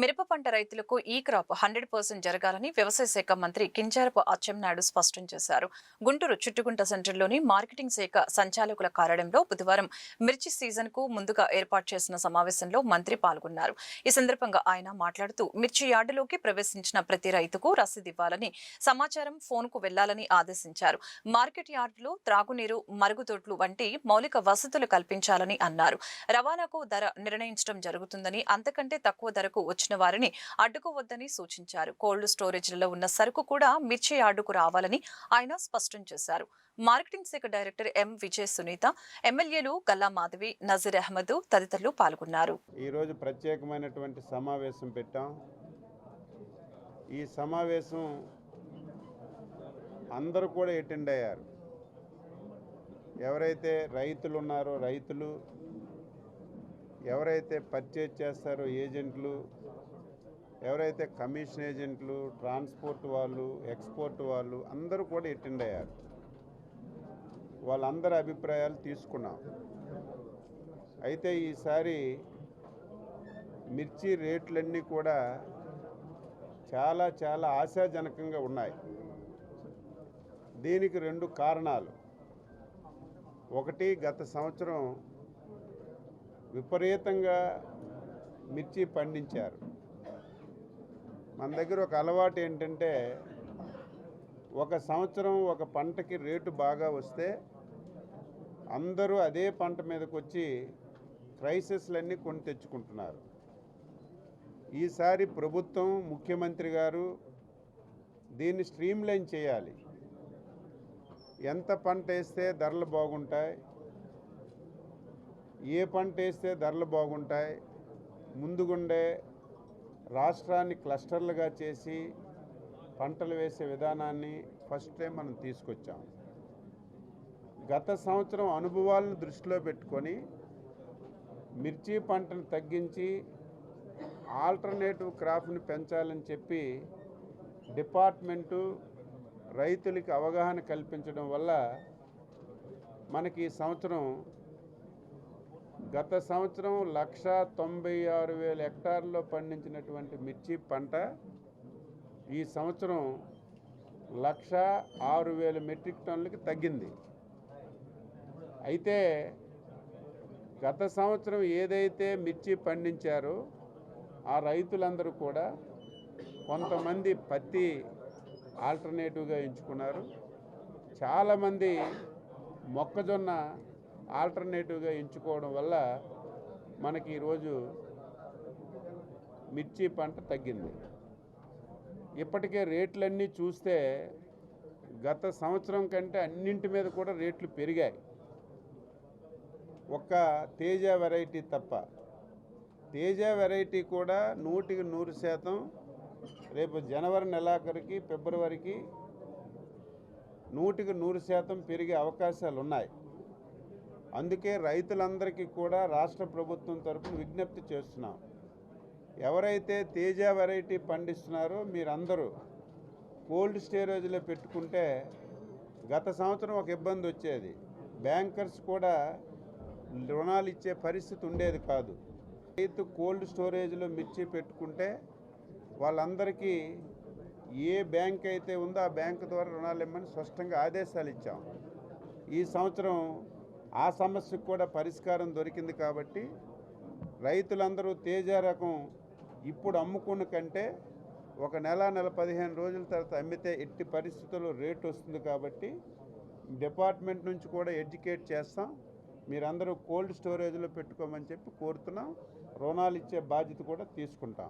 మిరప పంట రైతులకు ఈ క్రాప్ 100% జరగాలని వ్యవసాయ శాఖ మంత్రి కింజారపు అచ్చెన్నాయుడు స్పష్టం చేశారు. గుంటూరు చుట్టుగుంట సెంటర్లోని మార్కెటింగ్ శాఖ సంచాలకుల కార్యాలయంలో బుధవారం మిర్చి సీజన్ కు ముందుగా ఏర్పాటు చేసిన సమావేశంలో మంత్రి పాల్గొన్నారు. ఈ సందర్భంగా ఆయన మాట్లాడుతూ మిర్చి యార్డులోకి ప్రవేశించిన ప్రతి రైతుకు రసీదు ఇవ్వాలని, సమాచారం ఫోన్కు వెళ్లాలని ఆదేశించారు. మార్కెట్ యార్డులో త్రాగునీరు, మరుగుదొడ్లు వంటి మౌలిక వసతులు కల్పించాలని అన్నారు. రవాణాకు ధర నిర్ణయించడం జరుగుతుందని, అంతకంటే తక్కువ ధరకు వచ్చిన వారిని అడ్డుకోవద్దని సూచించారు. కోల్డ్ స్టోరేజ్లలో ఉన్న సరుకు కూడా మిర్చి యార్డుకు రావాలని ఆయన స్పష్టం చేశారు. మార్కెటింగ్ శాఖ డైరెక్టర్ ఎం విజయ సునీత, ఎమ్మెల్యేలు గల్లా మాధవి, నజీర్ అహ్మద్ తదితరులు పాల్గొన్నారు. ఈ రోజు ప్రత్యేకమైనటువంటి సమావేశం పెట్టాం. ఈ సమావేశం అందరూ కూడా అటెండ్ అయ్యారు. ఎవరైతే రైతులు ఉన్నారో రైతులు, ఎవరైతే పర్చేజ్ చేస్తారో ఏజెంట్లు, ఎవరైతే కమిషన్ ఏజెంట్లు, ట్రాన్స్పోర్ట్ వాళ్ళు, ఎక్స్పోర్ట్ వాళ్ళు అందరూ కూడా అటెండ్ అయ్యారు. వాళ్ళందరి అభిప్రాయాలు తీసుకున్నాం. అయితే ఈసారి మిర్చి రేట్లన్నీ కూడా చాలా చాలా ఆశాజనకంగా ఉన్నాయి. దీనికి రెండు కారణాలు. ఒకటి, గత సంవత్సరం విపరీతంగా మిర్చి పండించారు. మన దగ్గర ఒక అలవాటు ఏంటంటే, ఒక సంవత్సరం ఒక పంటకి రేటు బాగా వస్తే అందరూ అదే పంట మీదకి వచ్చి క్రైసిస్లన్నీ కొని తెచ్చుకుంటున్నారు. ఈసారి ప్రభుత్వం, ముఖ్యమంత్రి గారు దీన్ని స్ట్రీమ్లైన్ చేయాలి. ఎంత పంట వేస్తే ధరలు బాగుంటాయి, ఏ పంట వేస్తే ధరలు బాగుంటాయి, ముందుగుండే రాష్ట్రాన్ని క్లస్టర్లుగా చేసి పంటలు వేసే విధానాన్ని ఫస్ట్ టైం మనం తీసుకొచ్చాం. గత సంవత్సరం అనుభవాలను దృష్టిలో పెట్టుకొని మిర్చి పంటను తగ్గించి ఆల్టర్నేటివ్ క్రాప్ని పెంచాలని చెప్పి డిపార్ట్మెంటు రైతులకి అవగాహన కల్పించడం వల్ల మనకి ఈ సంవత్సరం, గత సంవత్సరం 1,96,000 హెక్టార్లలో పండించినటువంటి మిర్చి పంట ఈ సంవత్సరం 1,06,000 మెట్రిక్ టన్నులకి తగ్గింది. అయితే గత సంవత్సరం ఏదైతే మిర్చి పండించారో ఆ రైతులందరూ కూడా కొంతమంది పత్తి ఆల్టర్నేటివ్గా ఎంచుకున్నారు, చాలామంది మొక్కజొన్న ఆల్టర్నేటివ్గా ఎంచుకోవడం వల్ల మనకి ఈరోజు మిర్చి పంట తగ్గింది. ఇప్పటికే రేట్లన్నీ చూస్తే గత సంవత్సరం కంటే అన్నింటి మీద కూడా రేట్లు పెరిగాయి. ఒక్క తేజ వెరైటీ తప్ప. తేజ వెరైటీ కూడా 100% రేపు జనవరి నెలాఖరికి, ఫిబ్రవరికి 100% పెరిగే అవకాశాలు ఉన్నాయి. అందుకే రైతులందరికీ కూడా రాష్ట్ర ప్రభుత్వం తరఫున విజ్ఞప్తి చేస్తున్నాం. ఎవరైతే తేజ వెరైటీ పండిస్తున్నారో మీరందరూ కోల్డ్ స్టోరేజ్లో పెట్టుకుంటే, గత సంవత్సరం ఒక ఇబ్బంది వచ్చేది, బ్యాంకర్స్ కూడా రుణాలు ఇచ్చే పరిస్థితి ఉండేది కాదు. రైతు కోల్డ్ స్టోరేజ్లో మిర్చి పెట్టుకుంటే వాళ్ళందరికీ ఏ బ్యాంక్ అయితే ఉందో ఆ బ్యాంకు ద్వారా రుణాలు ఇవ్వమని స్పష్టంగా ఆదేశాలు ఇచ్చాం. ఈ సంవత్సరం ఆ సమస్యకు కూడా పరిష్కారం దొరికింది. కాబట్టి రైతులందరూ తేజ రకం ఇప్పుడు అమ్ముకున్న కంటే ఒక నెల 15 రోజుల తర్వాత అమ్మితే ఎట్టి పరిస్థితుల్లో రేటు వస్తుంది. కాబట్టి డిపార్ట్మెంట్ నుంచి కూడా ఎడ్యుకేట్ చేస్తాం. మీరందరూ కోల్డ్ స్టోరేజ్లో పెట్టుకోమని చెప్పి కోరుతున్నాం. రుణాలు ఇచ్చే బాధ్యత కూడా తీసుకుంటాం.